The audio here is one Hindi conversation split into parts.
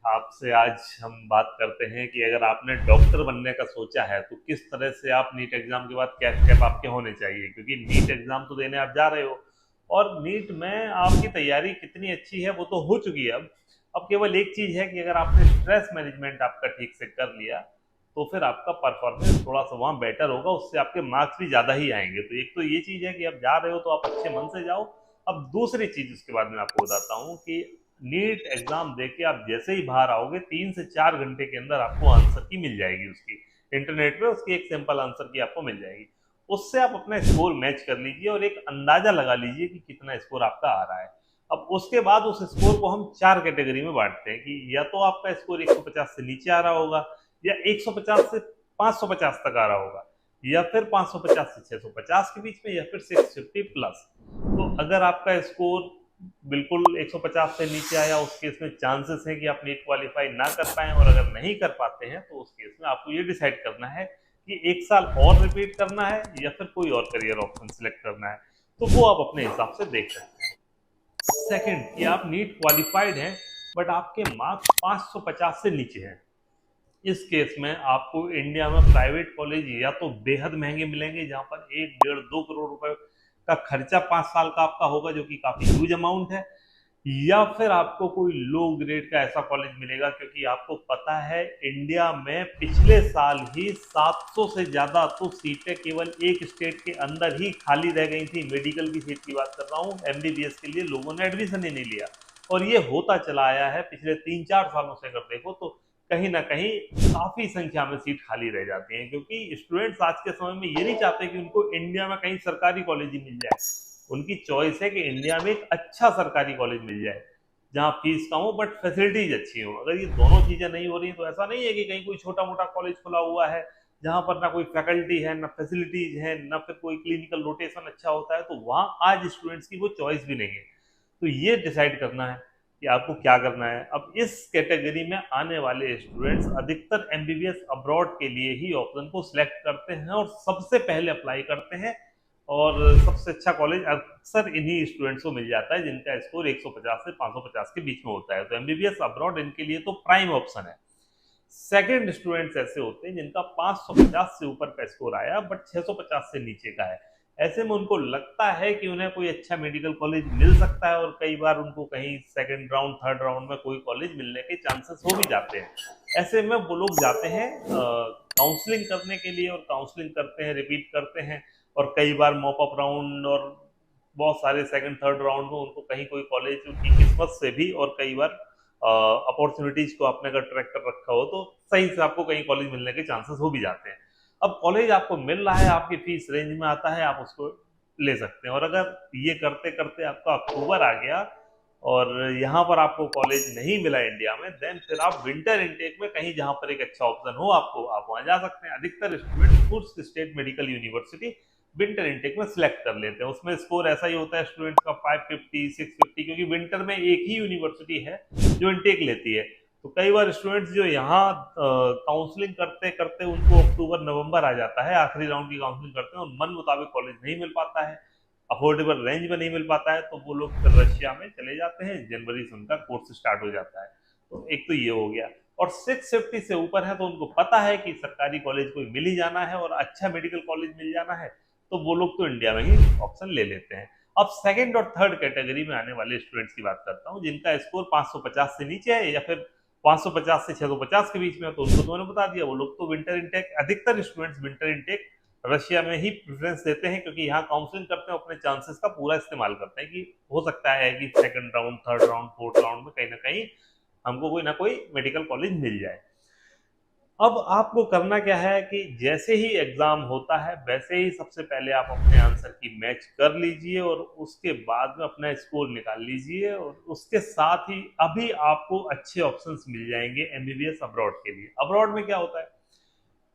आपसे आज हम बात करते हैं कि अगर आपने डॉक्टर बनने का सोचा है तो किस तरह से आप नीट एग्जाम के बाद क्या स्टेप आपके होने चाहिए, क्योंकि नीट एग्जाम तो देने आप जा रहे हो और नीट में आपकी तैयारी कितनी अच्छी है वो तो हो चुकी है। अब केवल एक चीज है कि अगर आपने स्ट्रेस मैनेजमेंट आपका ठीक से कर लिया तो फिर आपका परफॉर्मेंस थोड़ा सा वहां बेटर होगा, उससे आपके मार्क्स भी ज्यादा ही आएंगे। तो एक तो ये चीज है कि आप जा रहे हो तो आप अच्छे मन से जाओ। अब दूसरी चीज उसके बाद मैं आपको बताता हूँ कि नीट एग्जाम देके आप जैसे ही बाहर आओगे 3 से 4 घंटे के अंदर आपको आंसर की मिल जाएगी, उसकी इंटरनेट पे उसकी एक सिंपल आंसर की आपको मिल जाएगी। उससे आप अपना स्कोर मैच कर लीजिए और एक अंदाजा लगा लीजिए कि कितना स्कोर आपका आ रहा है। अब उसके बाद उस स्कोर को हम 4 कैटेगरी में बांटते हैं कि या तो आपका स्कोर 150 से नीचे आ रहा होगा, या 150 से 550 तक आ रहा होगा, या फिर 550 से 650 के बीच में, या फिर 650 प्लस। तो अगर आपका स्कोर बिल्कुल 150 से नीचे आया, उस केस में चांसेस है कि आप नीट क्वालिफाई ना कर पाए, और अगर नहीं कर पाते हैं तो उस केस में आपको ये डिसाइड करना है कि 1 साल और रिपीट करना है या फिर कोई और करियर ऑप्शन सिलेक्ट करना है। तो वो आप अपने हिसाब से देख सकते हैं। सेकंड, कि आप नीट क्वालिफाइड हैं बट आपके मार्क्स 550 से नीचे हैं। इस केस में आपको इंडिया में प्राइवेट कॉलेज या तो बेहद महंगे मिलेंगे, जहां पर 1, 1.5, 2 करोड़ रुपए का खर्चा 5 साल का आपका होगा, जो कि काफी ह्यूज अमाउंट है। या फिर आपको कोई लो ग्रेड का ऐसा कॉलेज मिलेगा, क्योंकि आपको पता है इंडिया में पिछले साल ही 700 से ज्यादा तो सीटें केवल एक स्टेट के अंदर ही खाली रह गई थी। मेडिकल की सीट की बात कर रहा हूँ, एमबीबीएस के लिए लोगों ने एडमिशन ही नहीं लिया। और ये होता चला आया है पिछले 3-4 सालों से। अगर देखो तो कहीं ना कहीं काफी संख्या में सीट खाली रह जाती हैं, क्योंकि स्टूडेंट्स आज के समय में ये नहीं चाहते कि उनको इंडिया में कहीं सरकारी कॉलेज ही मिल जाए। उनकी चॉइस है कि इंडिया में एक अच्छा सरकारी कॉलेज मिल जाए जहाँ फीस कम हो बट फैसिलिटीज अच्छी हो। अगर ये दोनों चीजें नहीं हो रही तो ऐसा नहीं है कि कहीं कोई छोटा मोटा कॉलेज खुला हुआ है जहां पर ना कोई फैकल्टी है, ना फैसिलिटीज है, ना फिर कोई क्लिनिकल रोटेशन अच्छा होता है, तो वहां आज स्टूडेंट्स की वो चॉइस भी नहीं है। तो ये डिसाइड करना है कि आपको क्या करना है। अब इस कैटेगरी में आने वाले स्टूडेंट्स अधिकतर एमबीबीएस अब्रॉड के लिए ही ऑप्शन को सिलेक्ट करते हैं और सबसे पहले अप्लाई करते हैं। और सबसे अच्छा कॉलेज अक्सर इन्हीं स्टूडेंट्स को मिल जाता है जिनका स्कोर 150 से 550 के बीच में होता है। तो एमबीबीएस अब्रॉड इनके लिए तो प्राइम ऑप्शन है। सेकंड, स्टूडेंट्स ऐसे होते हैं जिनका 550 से ऊपर का स्कोर आया बट 650 से नीचे का है। ऐसे में उनको लगता है कि उन्हें कोई अच्छा मेडिकल कॉलेज मिल सकता है, और कई बार उनको कहीं सेकंड राउंड थर्ड राउंड में कोई कॉलेज मिलने के चांसेस हो भी जाते हैं। ऐसे में वो लोग जाते हैं काउंसलिंग करने के लिए, और काउंसलिंग करते हैं, रिपीट करते हैं, और कई बार मॉप अप राउंड और बहुत सारे सेकंड थर्ड राउंड में उनको कहीं कोई कॉलेज उनकी किस्मत से भी, और कई बार अपॉर्चुनिटीज को आपने अगर ट्रैक कर रखा हो तो सही से आपको कहीं कॉलेज मिलने के चांसेस हो भी जाते हैं। अब कॉलेज आपको मिल रहा है, आपकी फीस रेंज में आता है, आप उसको ले सकते हैं। और अगर ये करते करते आपका अक्टूबर आ गया और यहाँ पर आपको कॉलेज नहीं मिला इंडिया में, देन फिर आप विंटर इनटेक में कहीं जहाँ पर एक अच्छा ऑप्शन हो आपको, आप वहां जा सकते हैं। अधिकतर student Kursk state medical university winter intake में सिलेक्ट कर लेते हैं। उसमें स्कोर ऐसा ही होता है स्टूडेंट का 550 650, क्योंकि विंटर में एक ही यूनिवर्सिटी है जो इनटेक लेती है। तो कई बार स्टूडेंट्स जो यहाँ काउंसलिंग करते करते उनको अक्टूबर नवंबर आ जाता है, आखिरी राउंड की काउंसलिंग करते हैं और मन मुताबिक कॉलेज नहीं मिल पाता है, अफोर्डेबल रेंज में नहीं मिल पाता है, तो वो लोग फिर रशिया में चले जाते हैं। जनवरी से उनका कोर्स स्टार्ट हो जाता है। तो एक तो ये हो गया। और 650 से ऊपर है तो उनको पता है कि सरकारी कॉलेज कोई मिल ही जाना है और अच्छा मेडिकल कॉलेज मिल जाना है, तो वो लोग तो इंडिया में ही ऑप्शन ले लेते हैं। अब सेकंड और थर्ड कैटेगरी में आने वाले स्टूडेंट्स की बात करता हूँ जिनका स्कोर 550 से नीचे है या फिर 550 से 650 के बीच में, तो उनको तो मैंने बता दिया, वो लोग तो विंटर इनटेक, अधिकतर स्टूडेंट्स विंटर इनटेक रशिया में ही प्रेफरेंस देते हैं, क्योंकि यहाँ काउंसलिंग करते हैं, अपने चांसेस का पूरा इस्तेमाल करते हैं कि हो सकता है कि second round third round fourth round में कहीं ना कहीं हमको कोई ना कोई मेडिकल कॉलेज मिल जाए। अब आपको करना क्या है कि जैसे ही एग्जाम होता है वैसे ही सबसे पहले आप अपने आंसर की मैच कर लीजिए और उसके बाद में अपना स्कोर निकाल लीजिए, और उसके साथ ही अभी आपको अच्छे ऑप्शंस मिल जाएंगे एमबीबीएस अब्रॉड के लिए। अब्रॉड में क्या होता है,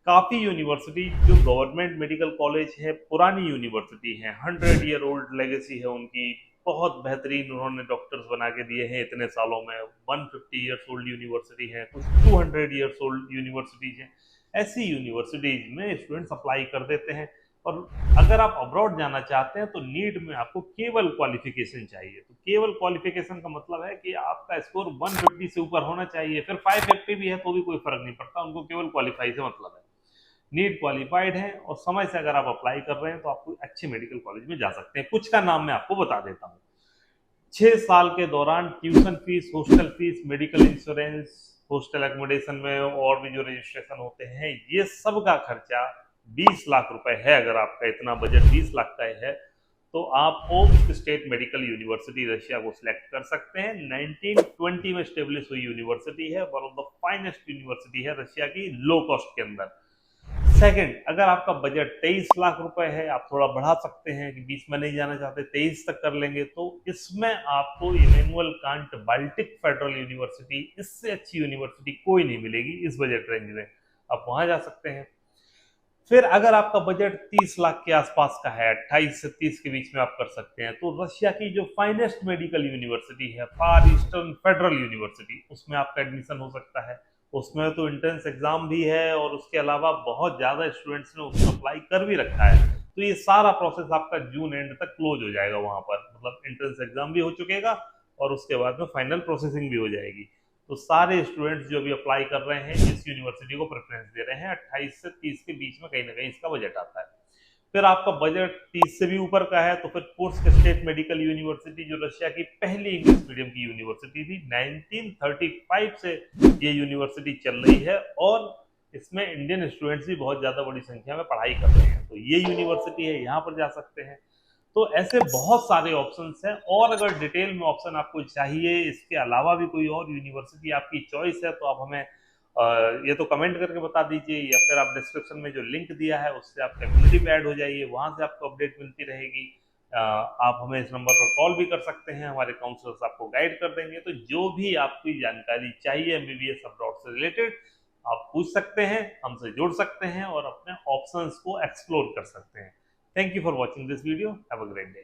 काफी यूनिवर्सिटी जो गवर्नमेंट मेडिकल कॉलेज है, पुरानी यूनिवर्सिटी है, 100 ईयर ओल्ड लेगेसी है उनकी, बहुत बेहतरीन उन्होंने डॉक्टर्स बना के दिए हैं इतने सालों में। 150 ईयर्स ओल्ड यूनिवर्सिटी है, कुछ 200 ईयर्स ओल्ड यूनिवर्सिटीज हैं। ऐसी यूनिवर्सिटीज में स्टूडेंट्स अप्लाई कर देते हैं। और अगर आप अब्रॉड जाना चाहते हैं तो नीट में आपको केवल क्वालिफिकेशन चाहिए। तो केवल क्वालिफिकेशन का मतलब है कि आपका स्कोर 150 से ऊपर होना चाहिए, फिर 550 भी है तो भी कोई फर्क नहीं पड़ता, उनको केवल क्वालिफाई से मतलब है। नीट क्वालिफाइड है और समय से अगर आप अप्लाई कर रहे हैं तो आप कोई अच्छे मेडिकल कॉलेज में जा सकते हैं। कुछ का नाम मैं आपको बता देता हूँ। 6 साल के दौरान tuition fees, hostel fees, medical insurance, hostel accommodation में और भी जो रजिस्ट्रेशन होते हैं, ये सब का खर्चा 20 लाख रुपए है। अगर आपका इतना बजट 20 लाख का है तो आप Omsk state medical university Russia को सिलेक्ट कर सकते हैं। 1920 में स्टेब्लिश हुई यूनिवर्सिटी है, one of the finest university है रशिया की, लो कॉस्ट के अंदर। सेकंड, अगर आपका बजट 23 लाख रुपए है, आप थोड़ा बढ़ा सकते हैं कि 20 में नहीं जाना चाहते, 23 तक कर लेंगे, तो इसमें आपको Immanuel Kant Baltic federal university, इससे अच्छी यूनिवर्सिटी कोई नहीं मिलेगी इस बजट रेंज में, आप वहां जा सकते हैं। फिर अगर आपका बजट 30 लाख के आसपास का है, 28 से 30 के बीच में आप कर सकते हैं, तो रशिया की जो फाइनेस्ट मेडिकल यूनिवर्सिटी है, फार ईस्टर्न फेडरल यूनिवर्सिटी, उसमें आपका एडमिशन हो सकता है। उसमें तो एंट्रेंस एग्जाम भी है और उसके अलावा बहुत ज्यादा स्टूडेंट्स ने उसमें अप्लाई कर भी रखा है। तो ये सारा प्रोसेस आपका जून एंड तक क्लोज हो जाएगा वहां पर, मतलब एंट्रेंस एग्जाम भी हो चुकेगा और उसके बाद में फाइनल प्रोसेसिंग भी हो जाएगी। तो सारे स्टूडेंट्स जो भी अप्लाई कर रहे हैं इस यूनिवर्सिटी को प्रेफरेंस दे रहे हैं। 28 से 30 के बीच में कहीं ना कहीं इसका बजट आता है। फिर आपका बजट 30 से भी ऊपर का है तो फिर कुर्स्क स्टेट मेडिकल यूनिवर्सिटी, जो रशिया की पहली इंग्लिश मीडियम की यूनिवर्सिटी थी, 1935 से ये यूनिवर्सिटी चल रही है और इसमें इंडियन स्टूडेंट्स भी बहुत ज्यादा बड़ी संख्या में पढ़ाई कर रहे हैं। तो ये यूनिवर्सिटी है, यहाँ पर जा सकते हैं। तो ऐसे बहुत सारे ऑप्शंस हैं और अगर डिटेल में ऑप्शन आपको चाहिए, इसके अलावा भी कोई और यूनिवर्सिटी आपकी चॉइस है, तो आप हमें ये तो कमेंट करके बता दीजिए, या फिर आप डिस्क्रिप्शन में जो लिंक दिया है उससे आप कम्युनिटी में ऐड हो जाइए, वहां से आपको अपडेट मिलती रहेगी। आप हमें इस नंबर पर कॉल भी कर सकते हैं, हमारे काउंसलर्स आपको गाइड कर देंगे। तो जो भी आपकी जानकारी चाहिए एमबीबीएस अब्रॉड से रिलेटेड, आप पूछ सकते हैं, हमसे जुड़ सकते हैं और अपने ऑप्शंस को एक्सप्लोर कर सकते हैं। Thank you for watching this video. Have a great day.